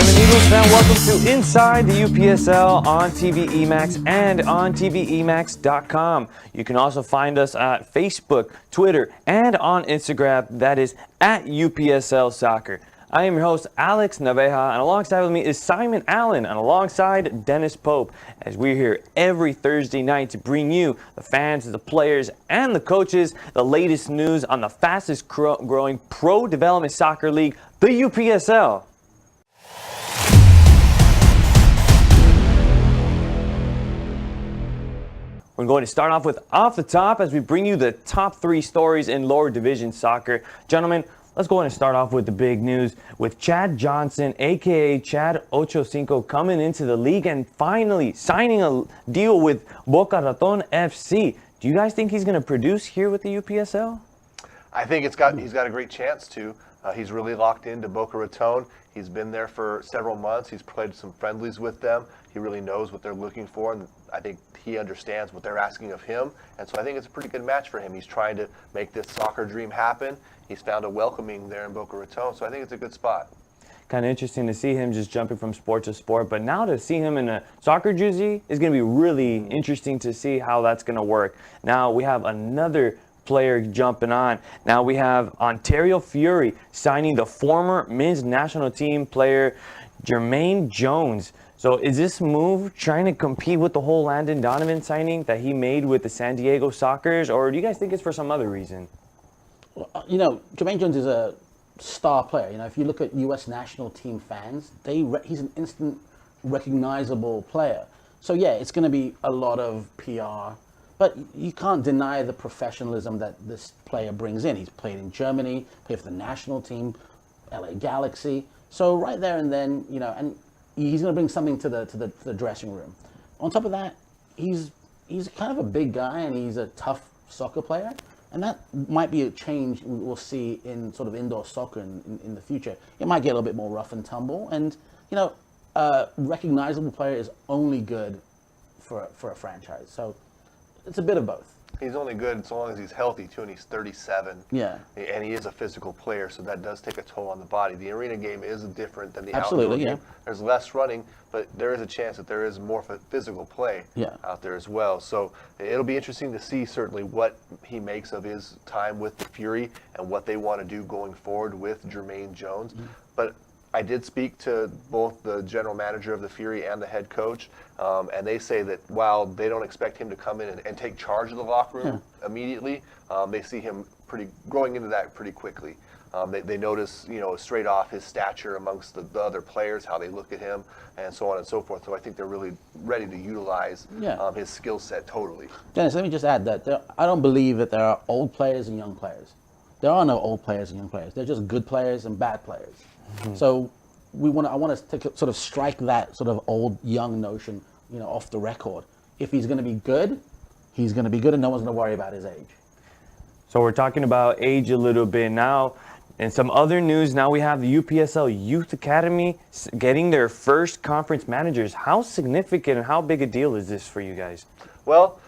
I'm an Eagles fan. Welcome to Inside the UPSL on TV EMAX and on TVEMAX.com. You can also find us at Facebook, Twitter, and on Instagram. That is at UPSL Soccer. I am your host, Alex Naveja, and alongside with me is Simon Allen, and alongside Dennis Pope, as we're here every Thursday night to bring you, the fans, the players, and the coaches, the latest news on the fastest growing pro development soccer league, the UPSL. We're going to start off with Off the Top as we bring you the top 3 stories in lower division soccer. Gentlemen, let's go ahead and start off with the big news with Chad Johnson, a.k.a. Chad Ochocinco, coming into the league and finally signing a deal with Boca Raton FC. Do you guys think he's going to produce here with the UPSL? I think he's got a great chance to. He's really locked into Boca Raton. He's been there for several months. He's played some friendlies with them. He really knows what they're looking for, and I think he understands what they're asking of him. And so I think it's a pretty good match for him. He's trying to make this soccer dream happen. He's found a welcoming there in Boca Raton, so I think it's a good spot. Kind of interesting to see him just jumping from sport to sport, but now to see him in a soccer jersey is going to be really interesting to see how that's going to work. Now we have another player jumping on. Now we have Ontario Fury signing the former men's national team player Jermaine Jones. So is this move trying to compete with the whole Landon Donovan signing that he made with the San Diego Sockers, or do you guys think it's for some other reason? Well, you know, Jermaine Jones is a star player. You know, if you look at U.S. national team fans, he's an instant recognizable player. So yeah, it's going to be a lot of PR, but you can't deny the professionalism that this player brings in. He's played in Germany, played for the national team, LA Galaxy. So right there and then, you know, and he's going to bring something to the dressing room. On top of that, he's kind of a big guy and he's a tough soccer player. And that might be a change we'll see in sort of indoor soccer in the future. It might get a little bit more rough and tumble. And, you know, a recognizable player is only good for a franchise. So it's a bit of both. He's only good so long as he's healthy, too, and he's 37. Yeah. And he is a physical player, so that does take a toll on the body. The arena game is different than the Absolutely, outdoor yeah. game. There's less running, but there is a chance that there is more physical play out there as well. So it'll be interesting to see, certainly, what he makes of his time with the Fury and what they want to do going forward with Jermaine Jones. Mm-hmm. But I did speak to both the general manager of the Fury and the head coach, and they say that while they don't expect him to come in and take charge of the locker room immediately, they see him growing into that pretty quickly. They notice, you know, straight off his stature amongst the other players, how they look at him, and so on and so forth. So I think they're really ready to utilize his skill set totally. Dennis, let me just add that I don't believe that there are old players and young players. There are no old players and young players. They're just good players and bad players. Mm-hmm. So I want to sort of strike that sort of old young notion, you know, off the record. If he's going to be good, he's going to be good, and no one's going to worry about his age. So we're talking about age a little bit now. And some other news, now we have the UPSL Youth Academy getting their first conference managers. How significant and how big a deal is this for you guys? Well,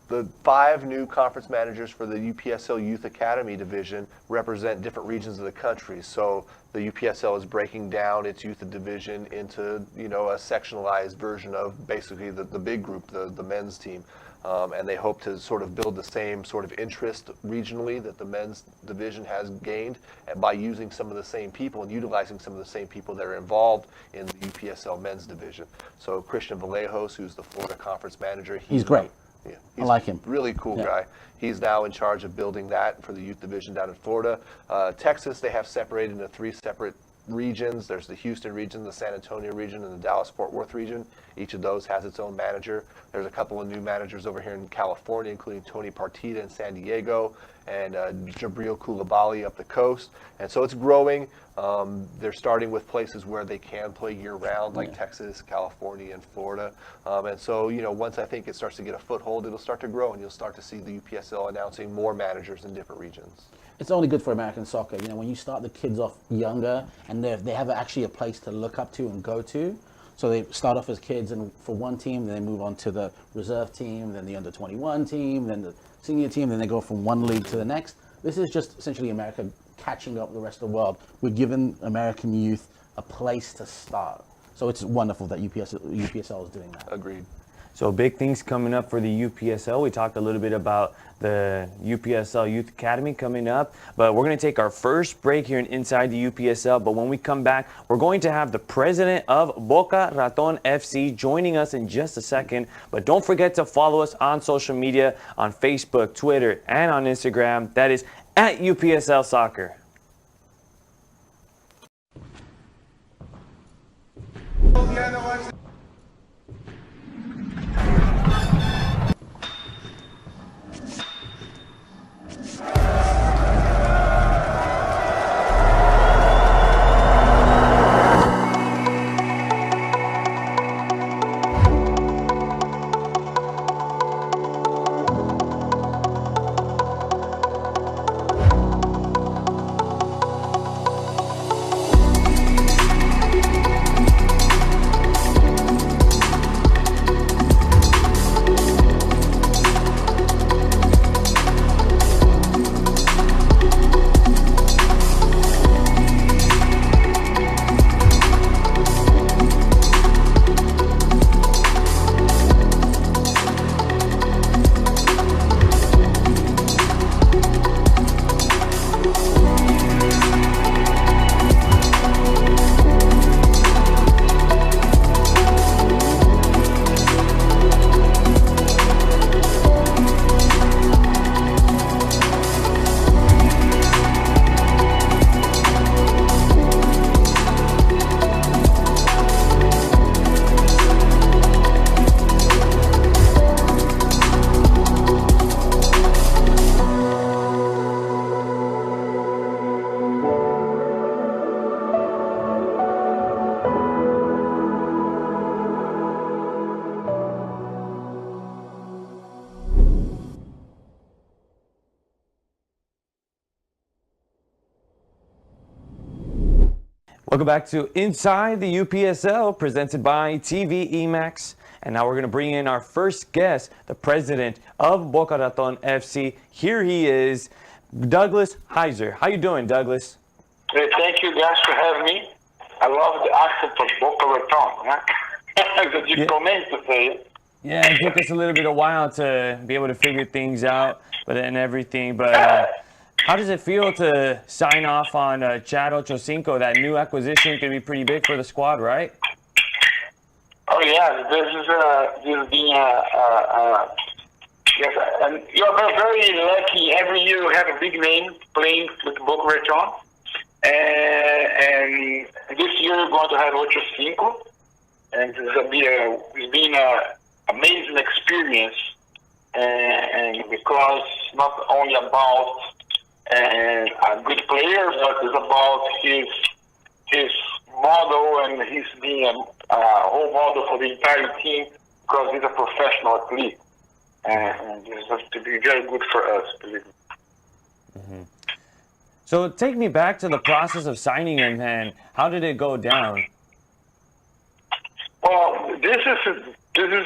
the 5 new conference managers for the UPSL Youth Academy division represent different regions of the country. So the UPSL is breaking down its youth division into, you know, a sectionalized version of basically the big group, the men's team. And they hope to sort of build the same sort of interest regionally that the men's division has gained, and by using some of the same people and utilizing some of the same people that are involved in the UPSL men's division. So Christian Vallejos, who's the Florida conference manager. He's great. Yeah, I like him. Really cool guy. He's now in charge of building that for the youth division down in Florida. Texas, they have separated into 3 separate regions. There's the Houston region, the San Antonio region, and the Dallas-Fort Worth region. Each of those has its own manager. There's a couple of new managers over here in California, including Tony Partita in San Diego and Jabril Koulibaly up the coast. And so it's growing. They're starting with places where they can play year-round, like Texas, California, and Florida. And so, you know, once I think it starts to get a foothold, it'll start to grow, and you'll start to see the UPSL announcing more managers in different regions. It's only good for American soccer. You know, when you start the kids off younger and they have actually a place to look up to and go to. So they start off as kids and for one team, then they move on to the reserve team, then the under-21 team, then the senior team, then they go from one league to the next. This is just essentially America catching up the rest of the world. We're giving American youth a place to start. So it's wonderful that UPSL is doing that. Agreed. So big things coming up for the UPSL. We talked a little bit about the UPSL Youth Academy coming up, but we're going to take our first break here in Inside the UPSL. But when we come back, we're going to have the president of Boca Raton FC joining us in just a second. But don't forget to follow us on social media, on Facebook, Twitter, and on Instagram. That is at UPSL Soccer. Welcome back to Inside the UPSL, presented by TV EMAX. And now we're going to bring in our first guest, the president of Boca Raton FC. Here he is, Douglas Heizer. How you doing, Douglas? Hey, thank you guys for having me. I love the accent of Boca Raton. Huh? You comment to say it. Yeah, it took us a little bit of while to be able to figure things out, and everything. But how does it feel to sign off on Chad Ochocinco? That new acquisition could be pretty big for the squad, right? Oh yeah, this is being yes, and you're very lucky. Every year you have a big name playing with Boca Raton, and this year you're going to have Ochocinco, and it's been an amazing experience, and because not only about a good player, but it's about his model, and he's being a role model for the entire team because he's a professional athlete, and this has to be very good for us, believe me. Mm-hmm. So take me back to the process of signing him, and how did it go down? Well, this is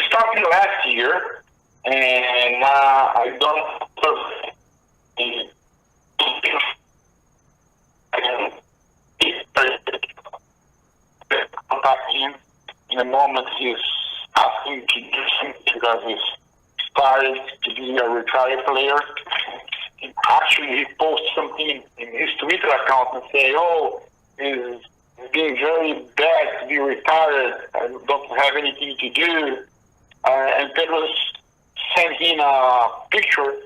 starting last year, and I don't contact him in a moment. He's asking to do something because he's started to be a retired player. Actually, he posted something in his Twitter account and say, "Oh, it's being very bad to be retired. I don't have anything to do." And Pedro sent him a picture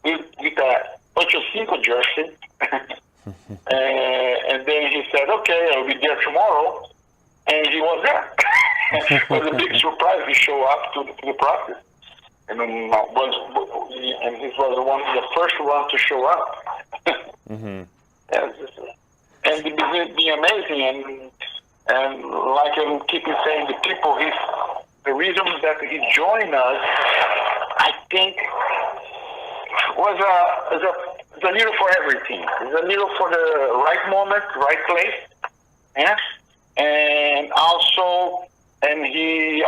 with a Ochocinco jersey. And then he said, "Okay, I'll be there tomorrow." And he was there. It was a big surprise to show up to the practice. And he was the first one to show up. Mm-hmm. And it's been amazing. And like I'm keeping saying, the reason that he joined us, I think, was a little for everything. It's a little for the right moment, right place. Yeah. And also, and he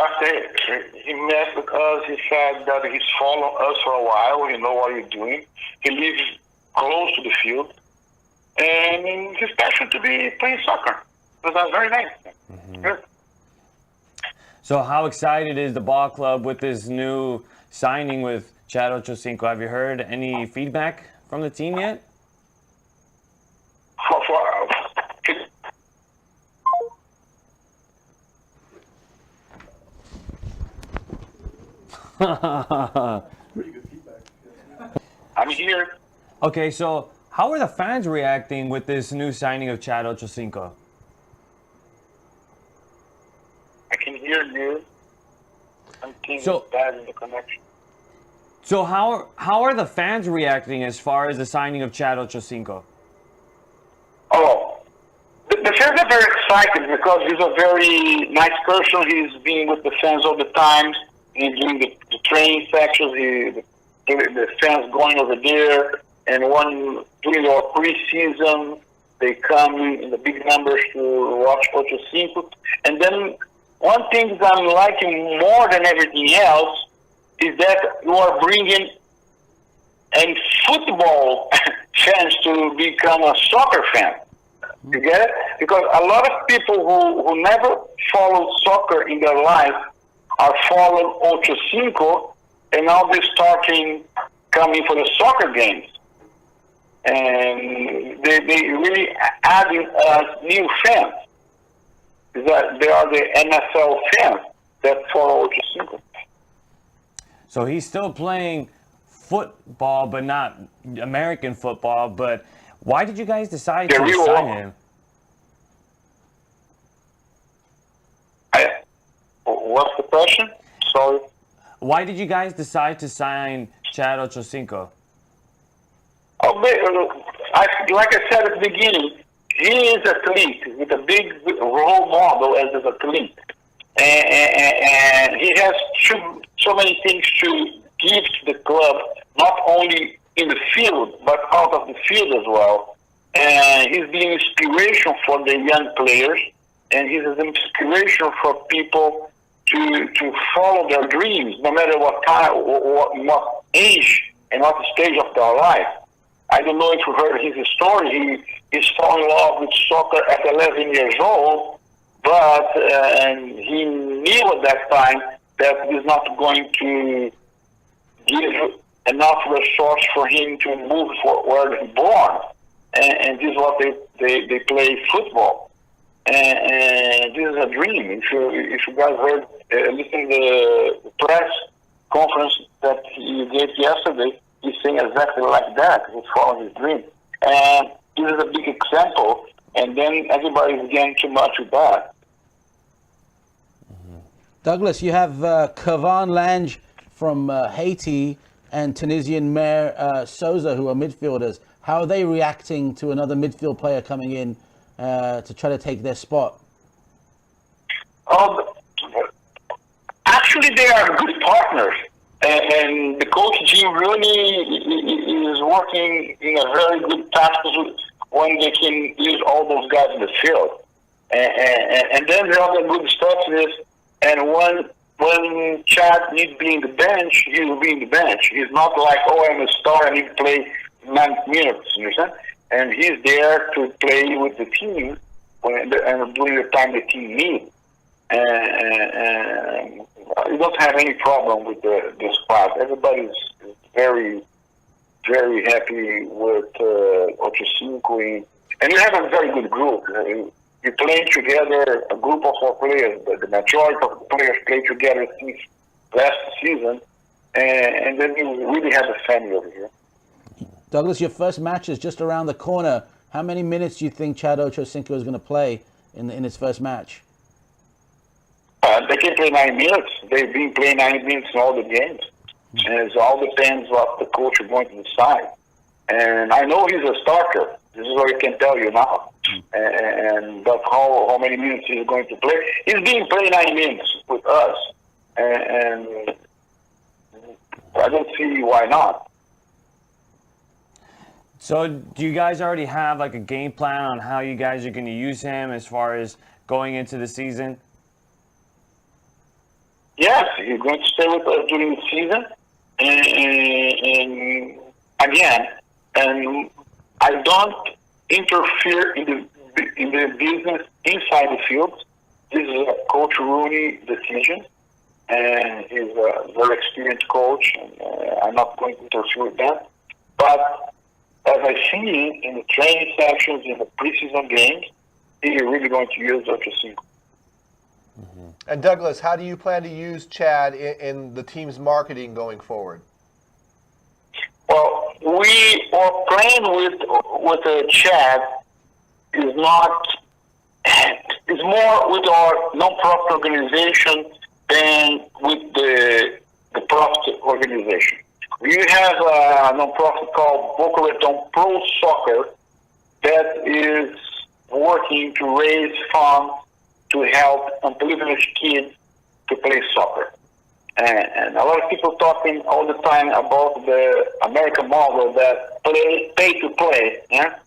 met with us. He said that he's followed us for a while. He know what you're doing. He lives close to the field, and his passion to be playing soccer. So that's very nice. Good. So how excited is the ball club with this new signing with Chad Ochocinco? Have you heard any feedback from the team yet? Pretty good feedback. I'm here. Okay, so how are the fans reacting with this new signing of Chad Ochocinco? I can hear you. Something So- bad in the connection. So how are the fans reacting as far as the signing of Chad Ochocinco? Oh, the fans are very excited because he's a very nice person. He's been with the fans all the time. He's doing the training sections. The fans going over there, and during our pre-season, they come in the big numbers to watch Ochocinco. And then one thing that I'm liking more than everything else is that you are bringing a football chance to become a soccer fan. You get it? Because a lot of people who never followed soccer in their life are following Ochocinco, and now they're starting coming for the soccer games. And they really adding new fans. That they are the NFL fans that follow Ochocinco. So he's still playing football, but not American football. But why did you guys decide The to real sign one. him? What's the question? Sorry. Why did you guys decide to sign Chad Ochocinco? Like I said at the beginning, he is an athlete with a big role model as an athlete. And he has so many things to give to the club, not only in the field, but out of the field as well. And he's been inspiration for the young players, and he's an inspiration for people to follow their dreams, no matter what time, what age, and what stage of their life. I don't know if you heard his story. He fell in love with soccer at 11 years old, but and he knew at that time that he's not going to give enough resource for him to move for where he's born. And this is what they play football. And this is a dream. If you guys heard, listen to the press conference that he gave yesterday, he's saying exactly like that. He's following his dream. And this is a big example. And then everybody's getting too much with that. Douglas, you have Kavan Lange from Haiti and Tunisian Maher Souza, who are midfielders. How are they reacting to another midfield player coming in to try to take their spot? Actually, they are good partners. And the coach, Jim Rooney, is working in a very good task when they can use all those guys in the field. And then the other good stuff is, and when Chad needs to be in the bench, he will be in the bench. He's not like, oh, I'm a star, I need to play 9 minutes, you understand? And he's there to play with the team and during the time the team needs. And we don't have any problem with the squad. Everybody's very, very happy with Ochocinco. And we have a very good group. We play together, a group of our players. The majority of the players play together since last season. And then we really have a family over here. Douglas, your first match is just around the corner. How many minutes do you think Chad Ochocinco is going to play in his first match? They can play 9 minutes. They've been playing 9 minutes in all the games. And it all depends what the coach is going to decide. And I know he's a starter. This is what I can tell you now. And but how many minutes he's going to play? He's been playing 9 minutes with us. And I don't see why not. So do you guys already have like a game plan on how you guys are going to use him as far as going into the season? Yes, he's going to stay with us during the season. And again, and I don't interfere in the business inside the field. This is a Coach Rooney decision, and he's a very experienced coach, and I'm not going to interfere with that. But as I see in the training sessions, in the preseason games, he's really going to use Ochocinco. Mm-hmm. And Douglas, how do you plan to use Chad in the team's marketing going forward? Well, our plan with Chad is not. It's more with our non-profit organization than with the profit organization. We have a non-profit called Boca Raton Pro Soccer that is working to raise funds to help underprivileged kids to play soccer. And a lot of people talking all the time about the American model that pay to play, yeah?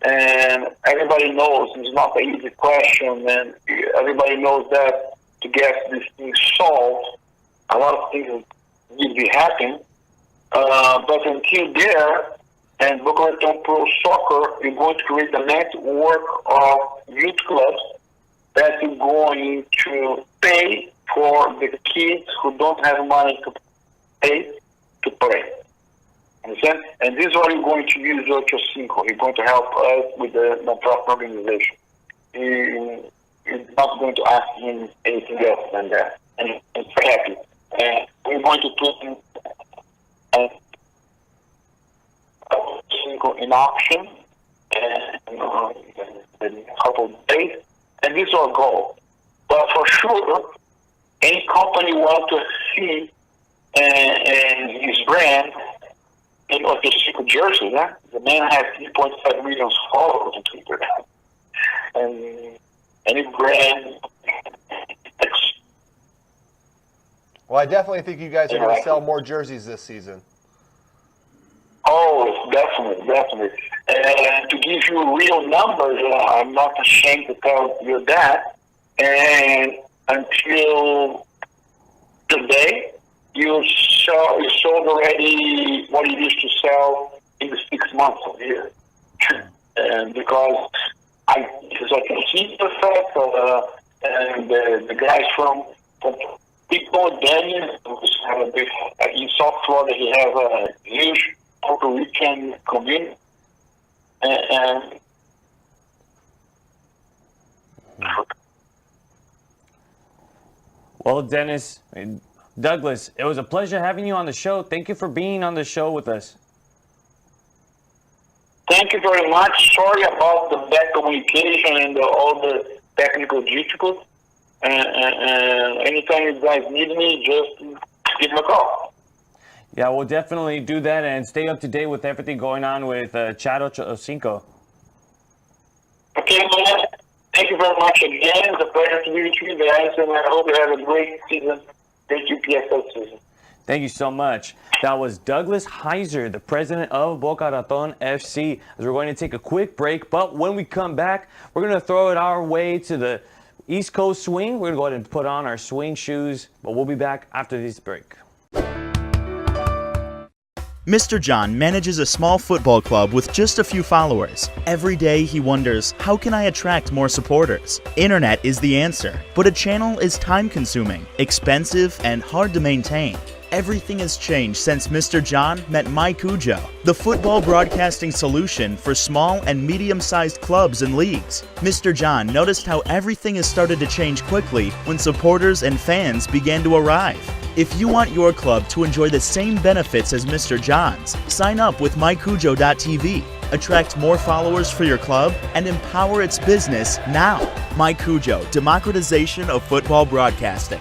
And everybody knows it's not an easy question, and everybody knows that to get this thing solved, a lot of things will be happening. But until there, and Boca Raton Pro Soccer is going to create a network of youth clubs that is going to pay for the kids who don't have money to pay to play. Understand? And this is what we're going to use Ochocinco. He's going to help us with the non-profit organization. He's not going to ask him anything else than that. And he's happy. And we're going to put him Ochocinco in auction in a couple of days. And this is our goal. But for sure, any company wants to see his brand in Ochocinco jersey, yeah? The man has 3.5 million followers on Twitter. And any brand. Well, I definitely think you guys are going to sell more jerseys this season. Oh, definitely. And to give you real numbers, I'm not ashamed to tell you that. And until today, you sold already what you used to sell in the 6 months of the year. And because it's like a heat effect, and the guys from Futbol, Daniel, have a big, in South Florida, he has a huge Puerto Rican community. And well, Douglas, it was a pleasure having you on the show. Thank you for being on the show with us. Thank you very much. Sorry about the bad communication and all the technical difficulties. And anytime you guys need me, just give me a call. Yeah, we'll definitely do that and stay up to date with everything going on with Chad Ochocinco. Okay, man. Thank you very much again. It's a pleasure to be with you guys, and I hope you have a great season, great UPSL season. Thank you so much. That was Douglas Heizer, the president of Boca Raton FC. As we're going to take a quick break, but when we come back, we're going to throw it our way to the East Coast swing. We're going to go ahead and put on our swing shoes, but we'll be back after this break. Mr. John manages a small football club with just a few followers. Every day he wonders, how can I attract more supporters? Internet is the answer, but a channel is time-consuming, expensive, and hard to maintain. Everything has changed since Mr. John met MyCujo, the football broadcasting solution for small and medium-sized clubs and leagues. Mr. John noticed how everything has started to change quickly when supporters and fans began to arrive. If you want your club to enjoy the same benefits as Mr. John's, sign up with mycujo.tv. Attract more followers for your club and empower its business now. MyCujo, democratization of football broadcasting.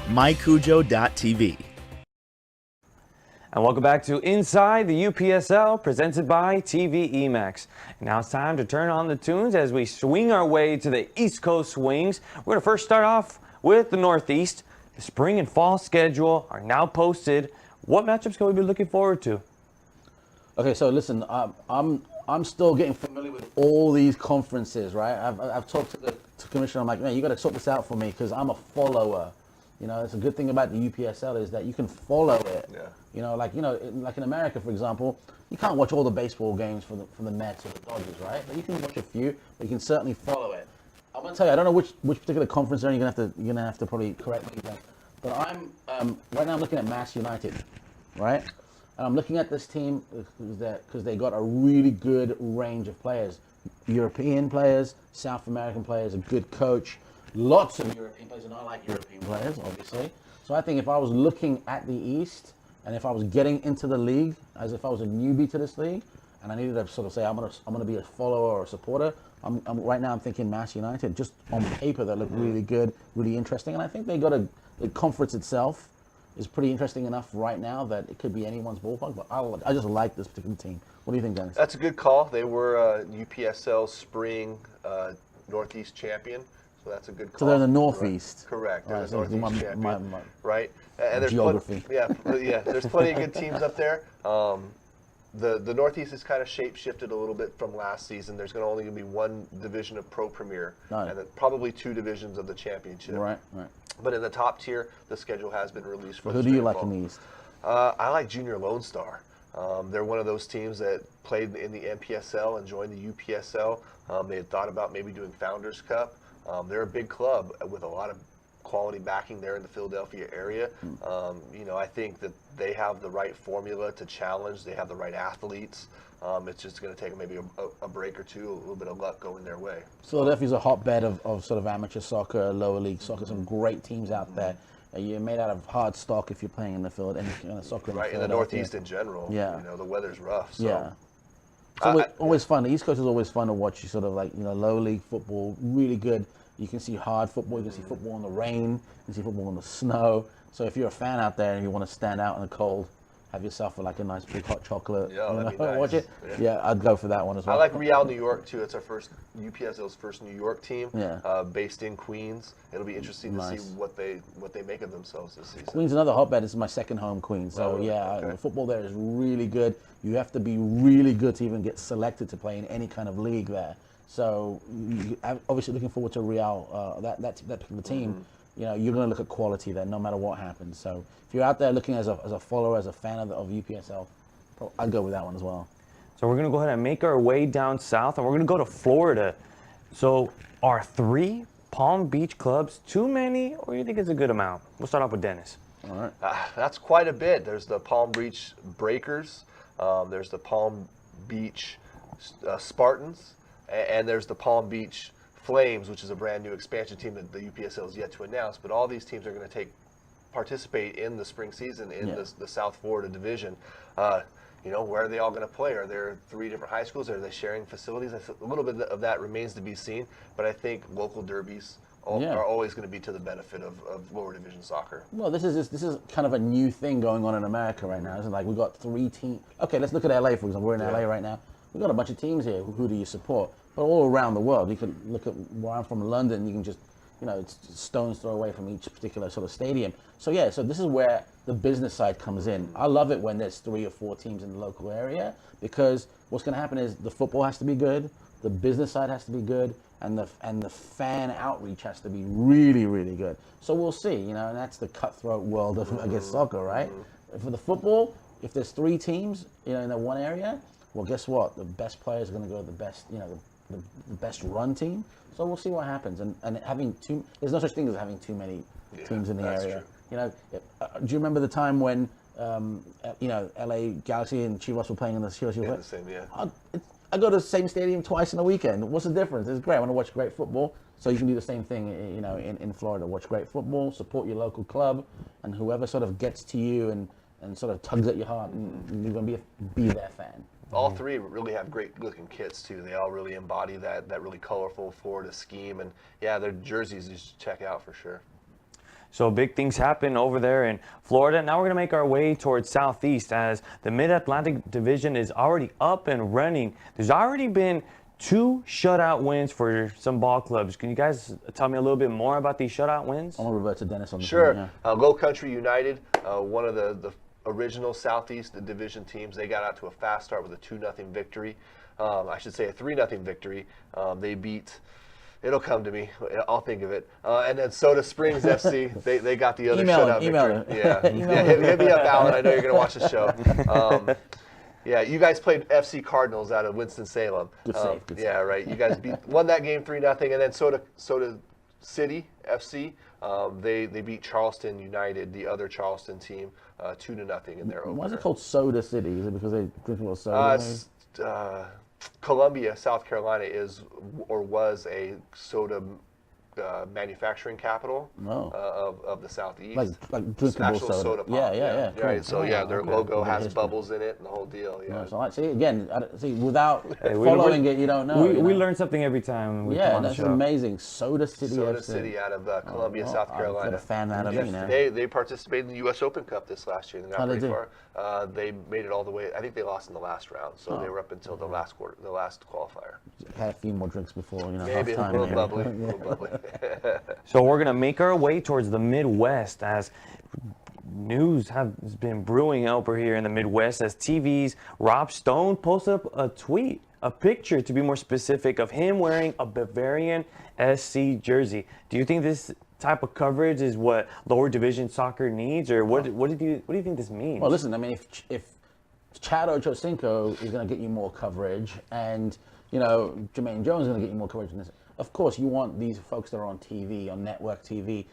mycujo.tv. And welcome back to Inside the UPSL, presented by TVE Max. Now it's time to turn on the tunes as we swing our way to the East Coast swings. We're going to first start off with the Northeast. The spring and fall schedule are now posted. What matchups can we be looking forward to? Okay, so listen, I'm still getting familiar with all these conferences, right? I've talked to the commissioner. I'm like, man, you got to sort this out for me because I'm a follower. You know, it's a good thing about the UPSL is that you can follow it. Yeah. You know, like in America, for example, you can't watch all the baseball games from the Mets or the Dodgers, right? But you can watch a few, but you can certainly follow it. I'm gonna tell you, I don't know which particular conference they're in. You're gonna have to probably correct me, but I'm right now I'm looking at Mass United, right? And I'm looking at this team because they got a really good range of players, European players, South American players, a good coach, lots of European players, and I like European players, obviously. So I think if I was looking at the East, and if I was getting into the league, as if I was a newbie to this league, and I needed to sort of say I'm gonna be a follower or a supporter, I'm right now I'm thinking Mass United. Just on paper, they look really good, really interesting, and I think they got the conference itself is pretty interesting enough right now that it could be anyone's ballpark. But I just like this particular team. What do you think, Dennis? That's a good call. They were UPSL Spring Northeast champion. So that's a good call. So they're in the Northeast. Correct. They're Right, the so Northeast champion. my And there's geography. There's plenty of good teams up there. The Northeast has kind of shape-shifted a little bit from last season. There's going to only be one division of Pro Premier, Right. and then probably 2 divisions of the championship. Right. But in the top tier, the schedule has been released for Who the do you spring like ball. in the East? I like Junior Lone Star. They're one of those teams that played in the NPSL and joined the UPSL. They had thought about maybe doing Founders Cup. They're a big club with a lot of quality backing there in the Philadelphia area. I think that they have the right formula to challenge. They have the right athletes. It's just going to take maybe a break or two, a little bit of luck going their way. Philadelphia's a hotbed of sort of amateur soccer, lower league soccer. Some great teams out there. You're made out of hard stock if you're playing in the field and soccer in Right, in the Northeast in general. Yeah. The weather's rough. So. Yeah. It's always fun. The East Coast is always fun to watch. You sort of like, low league football, really good. You can see hard football. You can see football in the rain. You can see football in the snow. So if you're a fan out there and you want to stand out in the cold, have yourself like a nice big hot chocolate. Yeah, that'd be nice. Watch it. Yeah, I'd go for that one as well. I like Real New York too. It's our UPSL's first New York team. Yeah. Based in Queens. It'll be interesting to see Nice. what they make of themselves this season. Queens, another hotbed. This is my second home, Queens. So Oh, okay. the football there is really good. You have to be really good to even get selected to play in any kind of league there. So I'm obviously looking forward to Real, that particular team. You're going to look at quality there, no matter what happens. So if you're out there looking as a follower, as a fan of UPSL, I'd go with that one as well. So we're going to go ahead and make our way down south, and we're going to go to Florida. So are 3 Palm Beach clubs too many, or you think it's a good amount? We'll start off with Dennis. All right. That's quite a bit. There's the Palm Beach Breakers. There's the Palm Beach Spartans. And there's the Palm Beach Flames, which is a brand new expansion team that the UPSL is yet to announce. But all these teams are going to participate in the spring season in the South Florida division. Where are they all going to play? Are there 3 different high schools? Are they sharing facilities? A little bit of that remains to be seen. But I think local derbies are always going to be to the benefit of lower division soccer. Well, this is kind of a new thing going on in America right now. It's like we've got 3 teams. Okay, let's look at LA, for example. We're in LA right now. We've got a bunch of teams here. Who do you support? But all around the world, you can look at where I'm from, London. You can just, it's stone's throw away from each particular sort of stadium. So so this is where the business side comes in. I love it when there's 3 or 4 teams in the local area, because what's going to happen is the football has to be good, the business side has to be good, and the fan outreach has to be really, really good. So we'll see, and that's the cutthroat world of, I guess, soccer, right? For the football, if there's 3 teams, in the one area, well, guess what? The best players are going to go to the best, the best run team. So we'll see what happens. And having there's no such thing as having too many teams in the area. True. Do you remember the time when, LA Galaxy and Chivas were playing in the Chivas? Yeah, the same, yeah. I go to the same stadium twice in a weekend. What's the difference? It's great. I want to watch great football. So you can do the same thing, in Florida. Watch great football, support your local club, and whoever sort of gets to you and sort of tugs at your heart, and you're going to be their fan. All 3 really have great looking kits too. They all really embody that really colorful Florida scheme, and their jerseys you should check out for sure. So big things happen over there in Florida. Now we're going to make our way towards Southeast, as the Mid-Atlantic Division is already up and running. There's already been 2 shutout wins for some ball clubs. Can you guys tell me a little bit more about these shutout wins? I'm going to revert to Dennis on the Sure. point, Lowcountry United, one of the original Southeast Division teams, they got out to a fast start with a 2-0 victory. I should say a 3-0 victory. They beat It'll come to me. I'll think of it. And then Soda Springs FC, they got the other Email shutout him. victory. Yeah, hit me up, Alan. I know you're going to watch the show. Yeah, you guys played FC Cardinals out of Winston-Salem. Good save. Yeah, right. You guys won that game 3-0, and then Soda City FC, they beat Charleston United, the other Charleston team, 2-0 in their opener. Why is it called Soda City? Is it because they drink a lot of soda? Columbia, South Carolina was a soda manufacturing capital of the Southeast. Like drinkable soda. Pop. Yeah. Cool. Right. So their logo has bubbles in it and the whole deal. Yeah. No, so without following it, you don't know. We learn something every time. We come on that's the show. amazing. Soda City out of Columbia, South Carolina. I've got a fan out of me now. They participated in the U.S. Open Cup this last year. They're not very far. They made it all the way. I think they lost in the last round, so they were up until the last qualifier. Had a few more drinks before, Maybe a little bubbly. So we're going to make our way towards the Midwest as news has been brewing over here in the Midwest as TV's Rob Stone posted up a picture to be more specific, of him wearing a Bavarian SC jersey. Do you think this type of coverage is what lower division soccer needs, or what do you think this means? Well, listen, I mean, if Chad Ochocinco is going to get you more coverage, and Jermaine Jones is going to get you more coverage than this, of course you want these folks that are on TV, on network TV,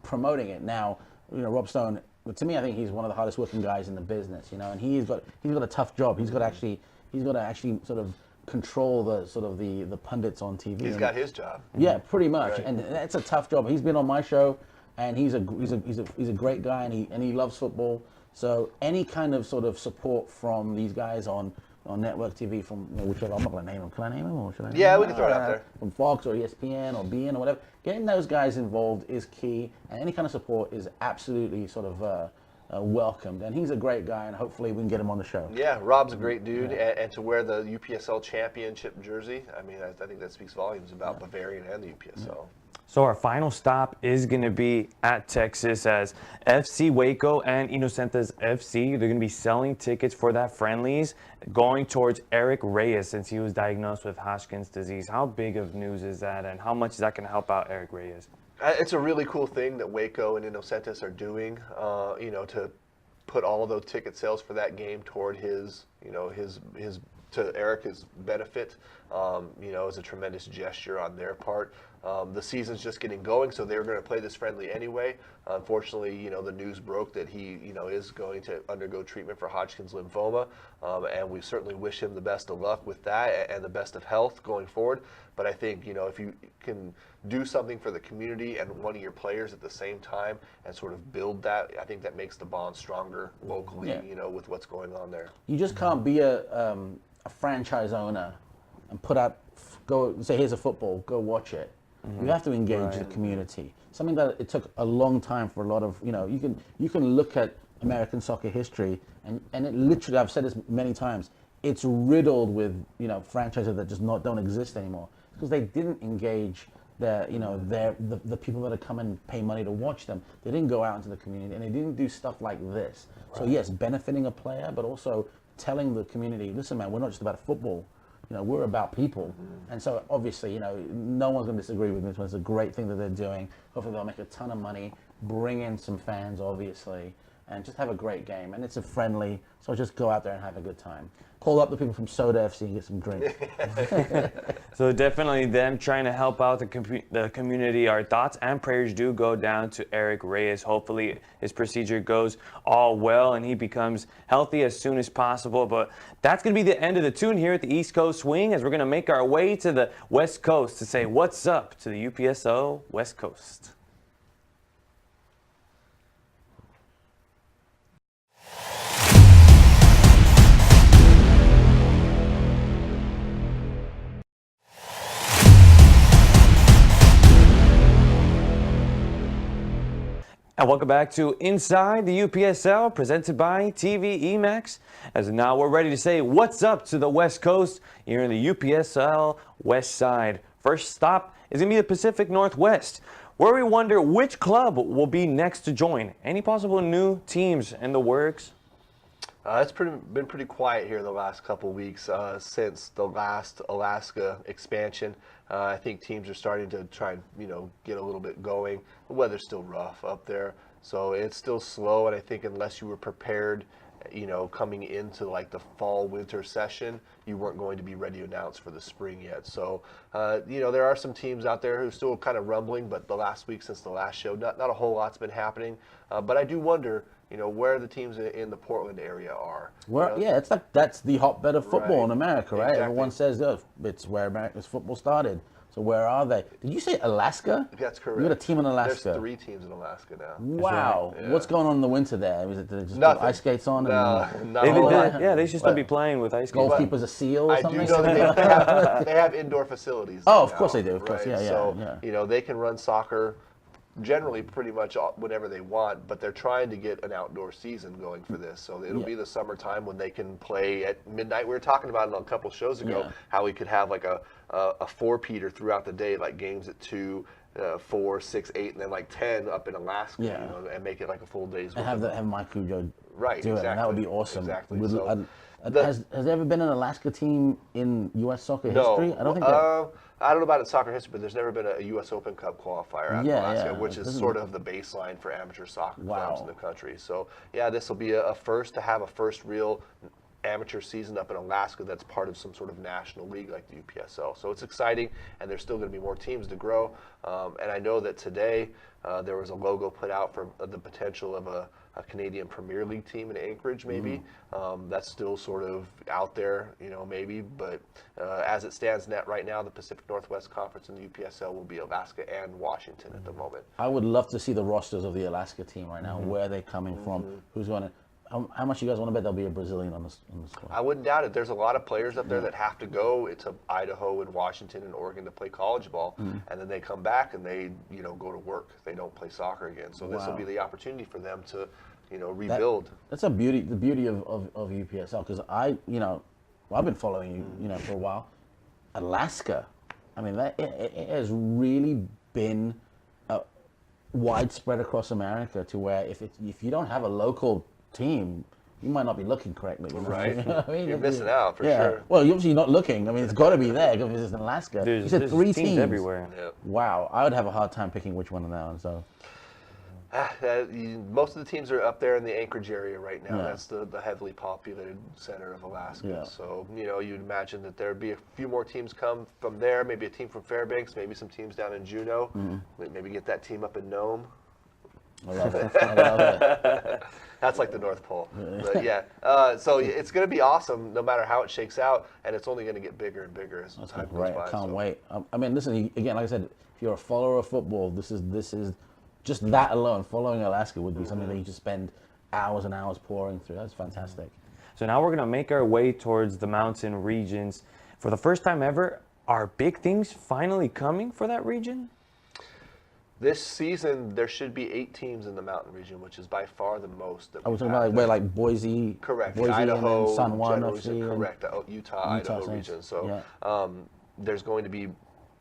promoting it. Now, Rob Stone, to me, I think he's one of the hardest working guys in the business, and he's got a tough job. He's got to actually sort of control the pundits on TV. He's got his job. Yeah, pretty much, Right. and that's a tough job. He's been on my show, and he's a great guy, and he loves football. So any kind of sort of support from these guys on network TV, from whichever, I'm not going to name them. Can I name them, or should I? Yeah, we can throw it out there. From Fox or ESPN or BN or whatever. Getting those guys involved is key, and any kind of support is absolutely sort of welcomed. And he's a great guy, and hopefully we can get him on the show. Yeah, Rob's a great dude, and to wear the UPSL championship jersey, I mean, I think that speaks volumes about Bavarian and the UPSL. So our final stop is going to be at Texas as FC WACO and Inocentes FC. They're going to be selling tickets for that friendlies going towards Erik Reyes since he was diagnosed with Hodgkins disease. How big of news is that, and how much is that going to help out Erik Reyes? It's a really cool thing that WACO and Inocentes are doing, to put all of those ticket sales for that game toward his to Eric's benefit, is a tremendous gesture on their part. The season's just getting going, so they were going to play this friendly anyway. Unfortunately, the news broke that he, is going to undergo treatment for Hodgkin's lymphoma, and we certainly wish him the best of luck with that and the best of health going forward. But I think, if you can do something for the community and one of your players at the same time and sort of build that, I think that makes the bond stronger locally, with what's going on there. You just can't be a franchise owner and go say, here's a football, go watch it. Mm-hmm. You have to engage the community. Something that it took a long time for a lot of, you can look at American soccer history and it literally, I've said this many times, it's riddled with, franchises that just don't exist anymore because they didn't engage the people that have come and pay money to watch them. They didn't go out into the community and they didn't do stuff like this. Right. So yes, benefiting a player, but also telling the community, listen, man, we're not just about football. We're about people. Mm-hmm. And so obviously, no one's going to disagree with this. It's a great thing that they're doing. Hopefully they'll make a ton of money, bring in some fans, obviously, and just have a great game. And it's a friendly, so just go out there and have a good time. Call up the people from Soda FC and get some drinks. So definitely them trying to help out the community. Our thoughts and prayers do go down to Erik Reyes. Hopefully his procedure goes all well and he becomes healthy as soon as possible. But that's going to be the end of the tune here at the East Coast Swing as we're going to make our way to the West Coast to say what's up to the UPSL West Coast. And welcome back to Inside the UPSL, presented by TV EMAX. As now we're ready to say what's up to the West Coast here in the UPSL West Side. First stop is going to be the Pacific Northwest, where we wonder which club will be next to join. Any possible new teams in the works? It's been pretty quiet here the last couple weeks since the last Alaska expansion. I think teams are starting to try and get a little bit going. The weather's still rough up there, so it's still slow. And I think unless you were prepared, coming into like the fall winter session, you weren't going to be ready to announce for the spring yet. So there are some teams out there who are still kind of rumbling, but the last week since the last show, not a whole lot's been happening. But I do wonder, where the teams in the Portland area are. Yeah, it's like that's the hotbed of football in America, right? Exactly. Everyone says, oh, it's where America's football started. So where are they? Did you say Alaska? That's correct. You got a team in Alaska. There's 3 teams in Alaska now. Wow. Yeah. What's going on in the winter there? Is it they just put Nothing. ice skates on? They should still be playing with ice skates. Goalkeeper's a seal or I something? do know that they have indoor facilities. Oh, of now, course they do. Of course, right? yeah. So, they can run soccer generally pretty much whenever they want, but they're trying to get an outdoor season going for this. So it'll be the summertime when they can play at midnight. We were talking about it on a couple shows ago, how we could have like a 4-peater throughout the day, like games at 2, 4, 6, 8, and then like 10 up in Alaska, and make it like a full day's worth. And have my crew go Right, do it. exactly. And that would be awesome. Exactly. Has there ever been an Alaska team in U.S. soccer history? I don't think I don't know about it soccer history, but there's never been a U.S. Open Cup qualifier out in Alaska, which is sort of the baseline for amateur soccer clubs in the country. So, this will be a first to have a first real amateur season up in Alaska that's part of some sort of national league like the UPSL. So it's exciting, and there's still going to be more teams to grow. And I know that today there was a logo put out for the potential of a Canadian Premier League team in Anchorage, maybe. That's still sort of out there, maybe. But as it stands right now, the Pacific Northwest Conference and the UPSL will be Alaska and Washington at the moment. I would love to see the rosters of the Alaska team right now, where they're coming from, who's going to. How much you guys want to bet there'll be a Brazilian on the squad? I wouldn't doubt it. There's a lot of players up there that have to go to Idaho and Washington and Oregon to play college ball, and then they come back and they, go to work. They don't play soccer again. So this will be the opportunity for them to, rebuild. That's the beauty of UPSL, because I've been following you, for a while. Alaska, I mean, it has really been widespread across America to where if you don't have a local team, you might not be looking correctly. Right. You know what I mean? You're missing out for sure. Well, you're obviously not looking. I mean, it's got to be there because it's in Alaska. You said there's 3 teams everywhere. Yep. Wow, I would have a hard time picking which one of them. So. Most of the teams are up there in the Anchorage area right now. That's the heavily populated center of Alaska. So, you'd imagine that there'd be a few more teams come from there, maybe a team from Fairbanks, maybe some teams down in Juneau, maybe get that team up in Nome. I love it. That's like the North Pole. But so it's going to be awesome no matter how it shakes out, and it's only going to get bigger and bigger as time goes by. I can't wait. I mean, listen, again, like I said, if you're a follower of football, this is just that alone, following Alaska would be something that you just spend hours and hours pouring through. That's fantastic. So now we're going to make our way towards the mountain regions. For the first time ever, are big things finally coming for that region? This season, there should be 8 teams in the mountain region, which is by far the most. I was talking about where like Boise, correct, Boise Idaho, and then San Juan FC, correct, Utah, Idaho region. So there's going to be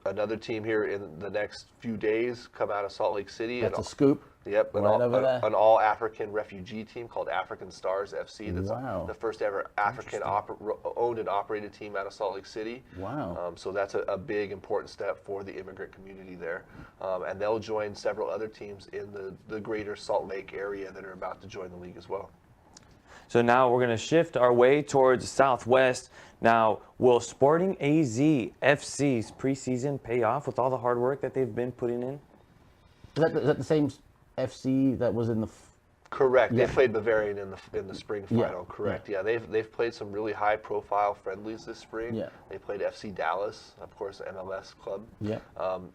another team here in the next few days come out of Salt Lake City. That's a scoop. Yep, an all-African refugee team called African Stars FC. That's the first ever African owned and operated team out of Salt Lake City. Wow. So that's a big, important step for the immigrant community there. And they'll join several other teams in the greater Salt Lake area that are about to join the league as well. So now we're going to shift our way towards the Southwest. Now, will Sporting AZ FC's preseason pay off with all the hard work that they've been putting in? Is that the same FC that was in the? Correct. Yeah. They played Bavarian in the spring final. Correct. Yeah. They've played some really high-profile friendlies this spring. Yeah. They played FC Dallas, of course, MLS club. Yeah.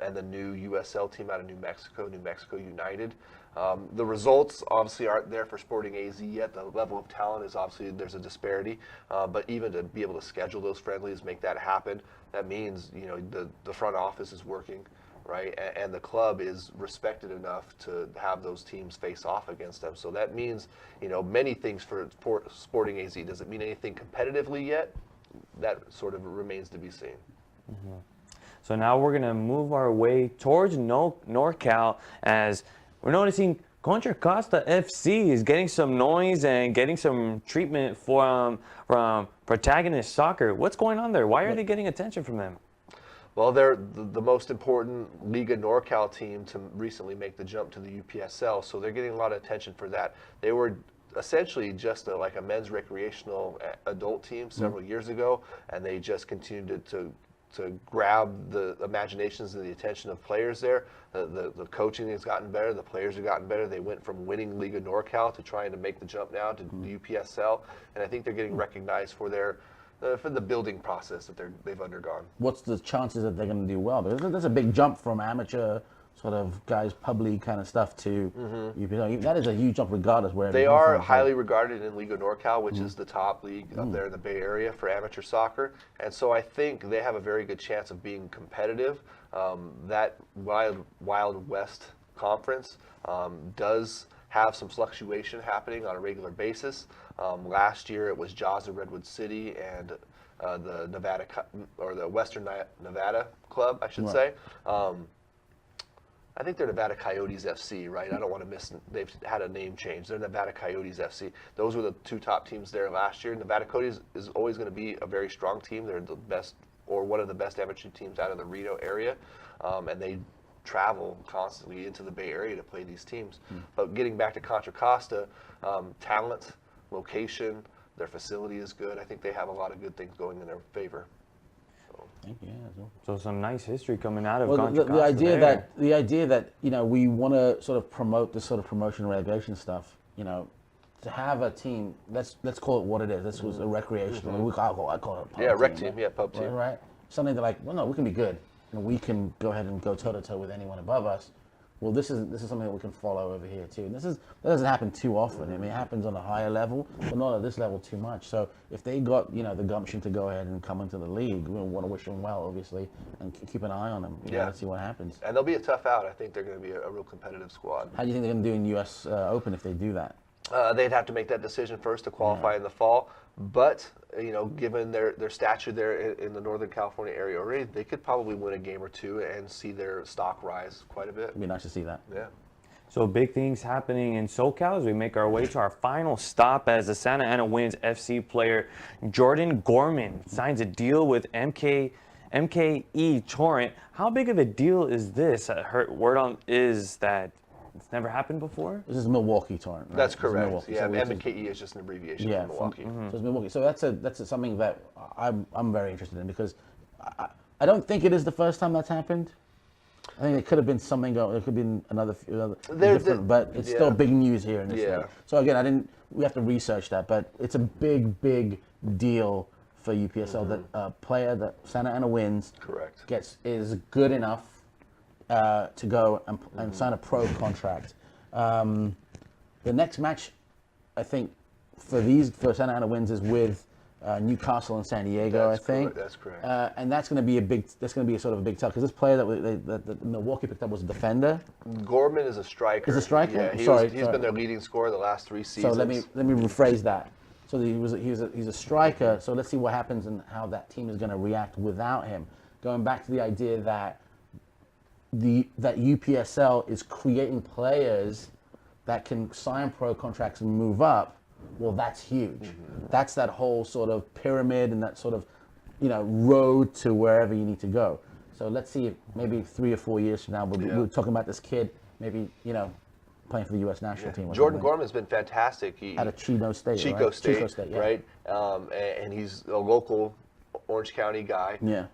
And the new USL team out of New Mexico United. The results obviously aren't there for Sporting AZ yet. The level of talent is obviously there's a disparity. But even to be able to schedule those friendlies, make that happen, that means the front office is working. Right, and the club is respected enough to have those teams face off against them. So that means, many things for Sporting AZ. Does it mean anything competitively yet? That sort of remains to be seen. Mm-hmm. So now we're going to move our way towards NorCal as we're noticing Contra Costa FC is getting some noise and getting some treatment from Protagonist Soccer. What's going on there? Why are they getting attention from them? Well, they're the most important Liga NorCal team to recently make the jump to the UPSL, so they're getting a lot of attention for that. They were essentially just like a men's recreational adult team several years ago, and they just continued to grab the imaginations and the attention of players there. The coaching has gotten better. The players have gotten better. They went from winning Liga NorCal to trying to make the jump now to the UPSL, and I think they're getting recognized for the building process that they've undergone. What's the chances that they're going to do well? Because there's a big jump from amateur sort of guys, public kind of stuff to that is a huge jump regardless where they are highly regarded in Liga NorCal, which is the top league up there in the Bay Area for amateur soccer, and so I think they have a very good chance of being competitive. That Wild West Conference does have some fluctuation happening on a regular basis. Last year it was Jaws of Redwood City and the Nevada or the Western Nevada Club, I should say. I think they're Nevada Coyotes FC, right? I don't want to miss. They've had a name change. They're Nevada Coyotes FC. Those were the two top teams there last year. Nevada Coyotes is always going to be a very strong team. They're the best, or one of the best amateur teams out of the Reno area, and they travel constantly into the Bay Area to play these teams. But getting back to Contra Costa, talent, location, their facility is good. I think they have a lot of good things going in their favor. So some nice history coming out of Contra Costa. The idea that we want to sort of promote this sort of promotion and relegation stuff. To have a team, let's call it what it is. This was a recreational. I call it a pub rec team, pub team. Right. Something that well, no, we can be good. We can go ahead and go toe to toe with anyone above us. Well, this is something that we can follow over here too. And that doesn't happen too often. I mean, it happens on a higher level, but not at this level too much. So if they got the gumption to go ahead and come into the league, we want to wish them well, obviously, and keep an eye on them. Let's see what happens. And they'll be a tough out. I think they're going to be a real competitive squad. How do you think they're going to do in U.S. Open if they do that? They'd have to make that decision first to qualify in the fall. But given their stature there in the Northern California area already, they could probably win a game or two and see their stock rise quite a bit. It'd be nice to see that. Yeah. So big things happening in SoCal as we make our way to our final stop as the Santa Ana Winds FC player Jordan Gorman signs a deal with MKE Torrent. How big of a deal is this? Word is that it's never happened before? This is Milwaukee Torrent, right? That's correct. Yeah, MKE is just an abbreviation for Milwaukee. So it's Milwaukee. So that's something that I'm very interested in because I don't think it is the first time that's happened. I think it could have been something. It could have been another different, but it's still big news here in this league. So again, we have to research that, but it's a big deal for UPSL that a player that Santa Ana Winds is good enough to go and sign a pro contract. The next match, I think, for Santa Ana Winds is with Newcastle and San Diego. I think that's correct. And that's going to be a sort of a big tell because this player that Milwaukee picked up was a defender. Gorman is a striker. Is a striker? Yeah, he's been their leading scorer the last 3 seasons. So let me rephrase that. So he's a striker. So let's see what happens and how that team is going to react without him. Going back to the idea that that UPSL is creating players that can sign pro contracts and move up. Well, that's huge. That's that whole sort of pyramid and that sort of road to wherever you need to go. So let's see if maybe 3 or 4 years from now we're talking about this kid maybe playing for the U.S. national team. Jordan Gorman's been fantastic. Out of Chico State, Chico State, right? And he's a local Orange County guy. Yeah.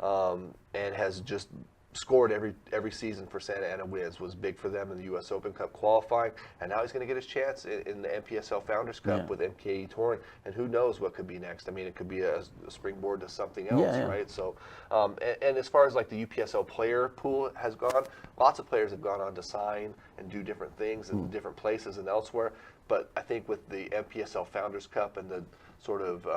And has just scored every season for Santa Ana Winds, was big for them in the U.S. Open Cup qualifying, and now he's going to get his chance in the MPSL Founders Cup with MKE Torrent, and who knows what could be next. I mean, it could be a springboard to something else, right? So, and as far as like the UPSL player pool has gone, lots of players have gone on to sign and do different things in different places and elsewhere, but I think with the MPSL Founders Cup and the sort of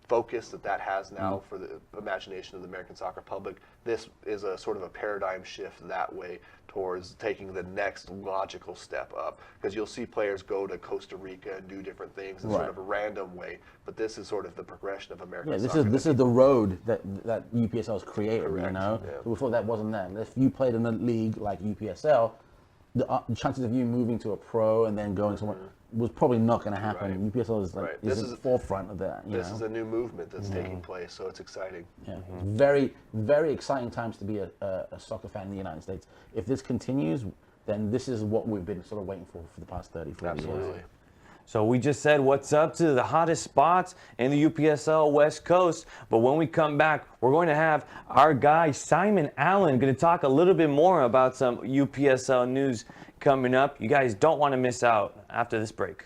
focus that has now for the imagination of the American soccer public, this is a sort of a paradigm shift that way towards taking the next logical step up, because you'll see players go to Costa Rica and do different things in sort of a random way, but this is sort of the progression of American soccer. This is the road that UPSL has created. Correct. Before that wasn't there. If you played in a league like UPSL, the chances of you moving to a pro and then going somewhere was probably not going to happen. Right. UPSL is like is at the forefront of that. This is a new movement that's taking place, so it's exciting. Yeah, it's very, very exciting times to be a soccer fan in the United States. If this continues, then this is what we've been sort of waiting for the past 30, 40 years. So we just said what's up to the hottest spots in the UPSL West Coast. But when we come back, we're going to have our guy Simon Allen going to talk a little bit more about some UPSL news coming up. You guys don't want to miss out after this break.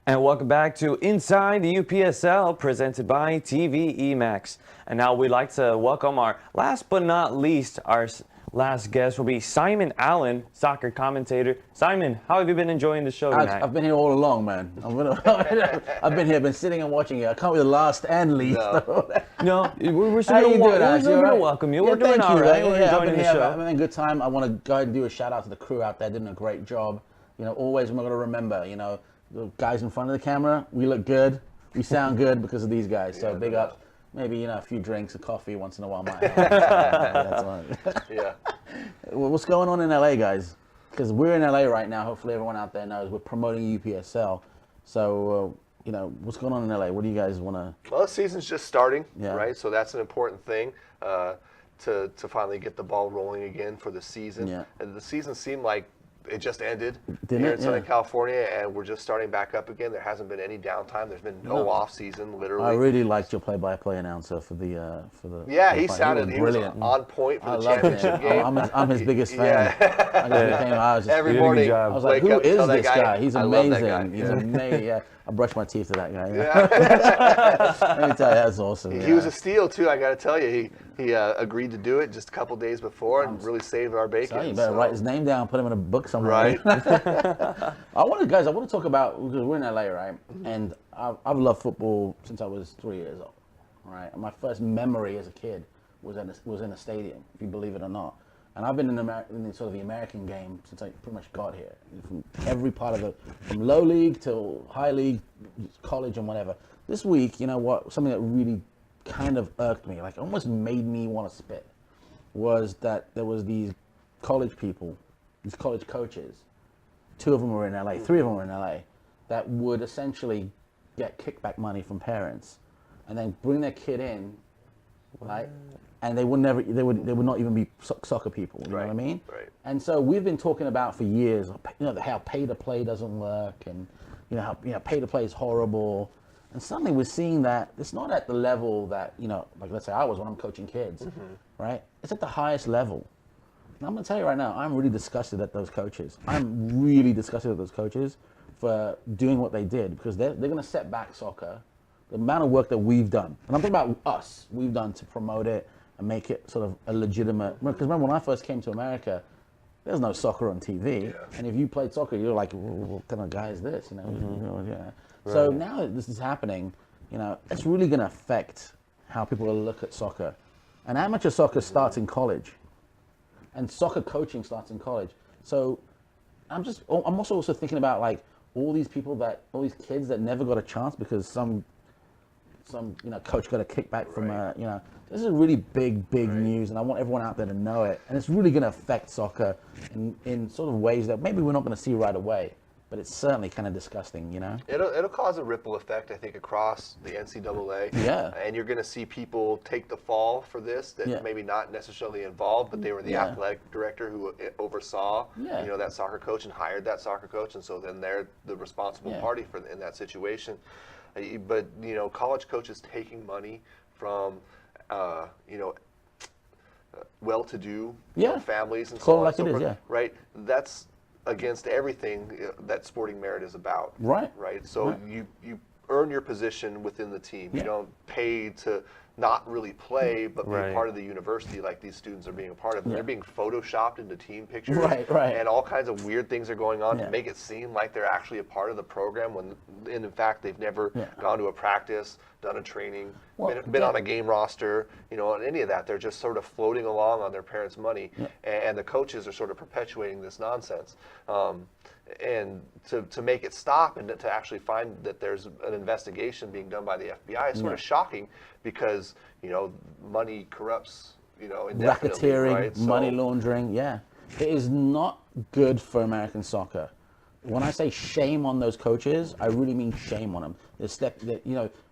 And welcome back to Inside the UPSL, presented by TV EMAX. And now we'd like to welcome our last but not least, our last guest will be Simon Allen, soccer commentator. Simon, how have you been enjoying the show tonight? I've been here all along, man. I've been here, been sitting and watching it. I can't be the last and least. No, we're still going to welcome you. We're doing all right. We're enjoying the show. I'm having a good time. I want to go ahead and do a shout out to the crew out there. Doing a great job. You know, always we're going to remember, you know, the guys in front of the camera, we look good, we sound good because of these guys. So big up. Maybe, you know, a few drinks, a coffee once in a while might help. That's right. Yeah. What's going on in LA, guys? Because we're in LA right now. Hopefully everyone out there knows we're promoting UPSL. So, you know, what's going on in LA? What do you guys want to... Well, the season's just starting, right? So that's an important thing to finally get the ball rolling again for the season. Yeah. And the season seemed like it just ended Didn't here it? in Southern California, and we're just starting back up again. There hasn't been any downtime. There's been no off season, literally. I really liked your play-by-play announcer for the Yeah, he was on point for the championship game. I'm his biggest fan. Every morning, I was like, who is this guy? He's amazing. Guy. He's amazing. Yeah, I brushed my teeth to that guy. Yeah. Let me tell you, that's awesome. He was a steal too. I got to tell you, he agreed to do it just a couple days before and really saved our bacon. So you better write his name down, put him in a book somewhere. Right. I want to talk about, because we're in LA, right? And I've loved football since I was 3 years old, right? And my first memory as a kid was in a stadium, if you believe it or not. And I've been in sort of the American game since I pretty much got here, from every part of from low league to high league, college and whatever. This week, you know what, something that really kind of irked me, like almost made me want to spit, was that there was these college people, these college coaches, 2 of them were in LA, 3 of them were in LA, that would essentially get kickback money from parents and then bring their kid in, right? And they would not even be soccer people, you know what I mean? Right. And so we've been talking about for years, you know, how pay to play doesn't work, and how pay to play is horrible. And suddenly we're seeing that it's not at the level that, you know, like let's say I was when I'm coaching kids, right? It's at the highest level. And I'm gonna tell you right now, I'm really disgusted at those coaches. I'm really disgusted at those coaches for doing what they did, because they're gonna set back soccer. The amount of work that we've done, and I'm talking about us, we've done to promote it and make it sort of a legitimate, because remember when I first came to America, there's no soccer on TV. And if you played soccer, you're like, what kind of guy is this? You know, So now that this is happening, you know, it's really going to affect how people look at soccer. And amateur soccer starts in college, and soccer coaching starts in college. So I'm also thinking about like all these kids that never got a chance because some coach got a kickback from this is really big news, and I want everyone out there to know it. And it's really going to affect soccer in sort of ways that maybe we're not going to see right away, but it's certainly kind of disgusting, you know? It'll cause a ripple effect, I think, across the NCAA. Yeah. And you're going to see people take the fall for this that maybe not necessarily involved, but they were the athletic director who oversaw, that soccer coach and hired that soccer coach, and so then they're the responsible party in that situation. But, college coaches taking money from, well-to-do families and so on and so forth, right? That's against everything that sporting merit is about. Right. So you earn your position within the team. You don't pay to not really play, but be a part of the university like these students are being a part of. And they're being photoshopped into team pictures. And all kinds of weird things are going on to make it seem like they're actually a part of the program when in fact they've never gone to a practice, done a training, been on a game roster, on any of that. They're just sort of floating along on their parents' money. And the coaches are sort of perpetuating this nonsense. And to make it stop and to actually find that there's an investigation being done by the FBI is sort of shocking because, money corrupts, indefinitely. Racketeering, money laundering, It is not good for American soccer. When I say shame on those coaches, I really mean shame on them.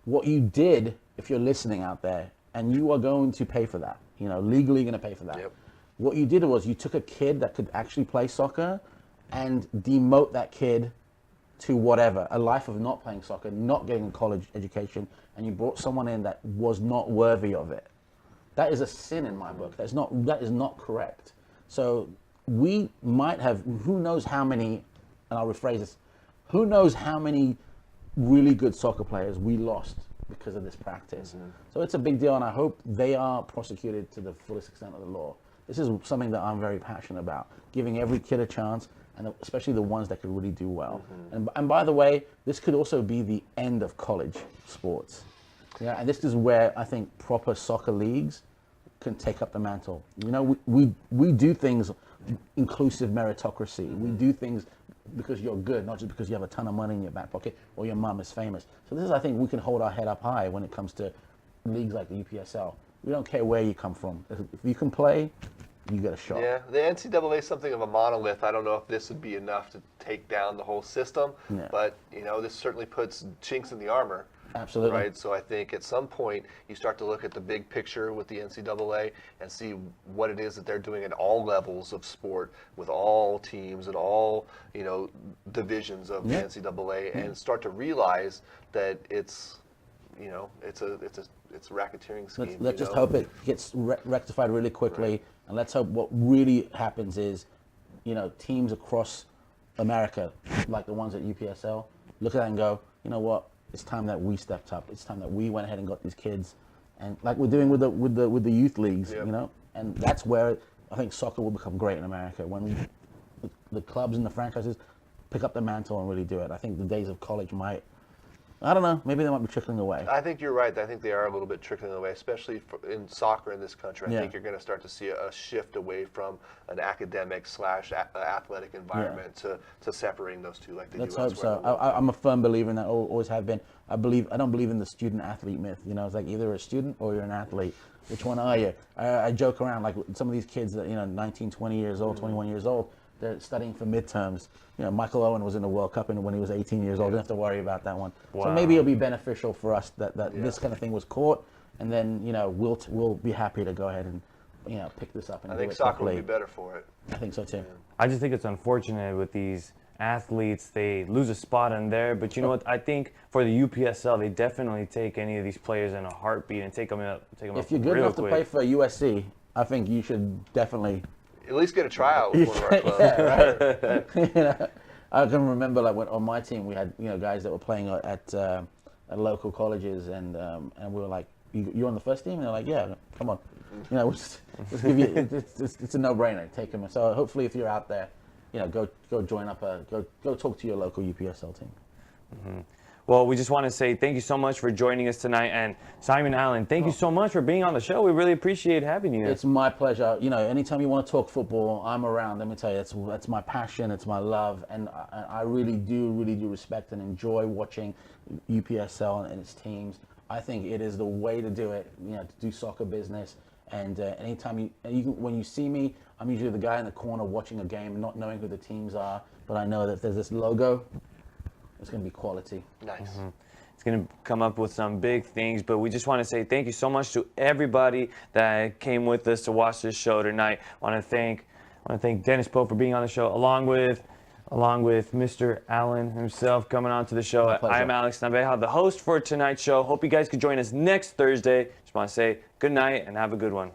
What you did, if you're listening out there, and you are going to pay for that, legally going to pay for that. What you did was you took a kid that could actually play soccer and demote that kid to whatever, a life of not playing soccer, not getting a college education, and you brought someone in that was not worthy of it. That is a sin in my book. That is not correct. So we might have, who knows how many, and I'll rephrase this, who knows how many really good soccer players we lost because of this practice. So it's a big deal, and I hope they are prosecuted to the fullest extent of the law. This is something that I'm very passionate about, giving every kid a chance, and especially the ones that could really do well. And by the way, this could also be the end of college sports. And this is where I think proper soccer leagues can take up the mantle. We do things, inclusive meritocracy. We do things because you're good, not just because you have a ton of money in your back pocket or your mom is famous. So this is, I think, we can hold our head up high when it comes to leagues like the UPSL. We don't care where you come from. If you can play, you get a shot. Yeah, the NCAA is something of a monolith. I don't know if this would be enough to take down the whole system, but this certainly puts chinks in the armor. Absolutely. Right, so I think at some point you start to look at the big picture with the NCAA and see what it is that they're doing at all levels of sport with all teams and all divisions of the NCAA and start to realize that it's it's a racketeering scheme. Let's just hope it gets rectified really quickly, and let's hope what really happens is, teams across America, like the ones at UPSL, look at that and go, you know what? It's time that we stepped up. It's time that we went ahead and got these kids, and like we're doing with the youth leagues, and that's where I think soccer will become great in America when the clubs and the franchises pick up the mantle and really do it. I think the days of college might. I don't know. Maybe they might be trickling away. I think you're right. I think they are a little bit trickling away, especially in soccer in this country. I think you're going to start to see a shift away from an academic / athletic environment to separating those two, like they Let's do hope elsewhere. so. I'm a firm believer in that. Always have been. I don't believe in the student athlete myth. It's like either a student or you're an athlete. Which one are you? I joke around like some of these kids that 19, 20 years old, 21 years old. They're studying for midterms. Michael Owen was in the World Cup when he was 18 years old. Didn't have to worry about that one. Wow. So maybe it'll be beneficial for us that this kind of thing was caught, and then we'll be happy to go ahead and pick this up and I do think it soccer properly. will be better for it. I think so too. I just think it's unfortunate with these athletes. They lose a spot in there, but you know what? I think for the UPSL, they definitely take any of these players in a heartbeat and take them up. If you're good enough to play for USC, I think you should definitely. At least get a tryout with one of our clubs. Right. I can remember when on my team we had guys that were playing at local colleges, and we were like, you're on the first team? And they're like, yeah, come on. You know, we'll just give you, it's a no-brainer. Take them. So hopefully if you're out there, you know, go join up, go talk to your local UPSL team. Mm-hmm. Well, we just want to say thank you so much for joining us tonight. And Simon Allen, thank you so much for being on the show. We really appreciate having you. It's my pleasure. You know, anytime you want to talk football, I'm around. Let me tell you, that's my passion. It's my love. And I really do respect and enjoy watching UPSL and its teams. I think it is the way to do it, you know, to do soccer business. And anytime when you see me, I'm usually the guy in the corner watching a game, not knowing who the teams are. But I know that if there's this logo, it's going to be quality. Nice. Mm-hmm. It's going to come up with some big things, but we just want to say thank you so much to everybody that came with us to watch this show tonight. I want to thank Dennis Pope for being on the show, along with Mr. Allen himself coming on to the show. I'm Alex Naveja, the host for tonight's show. Hope you guys could join us next Thursday. Just want to say good night and have a good one.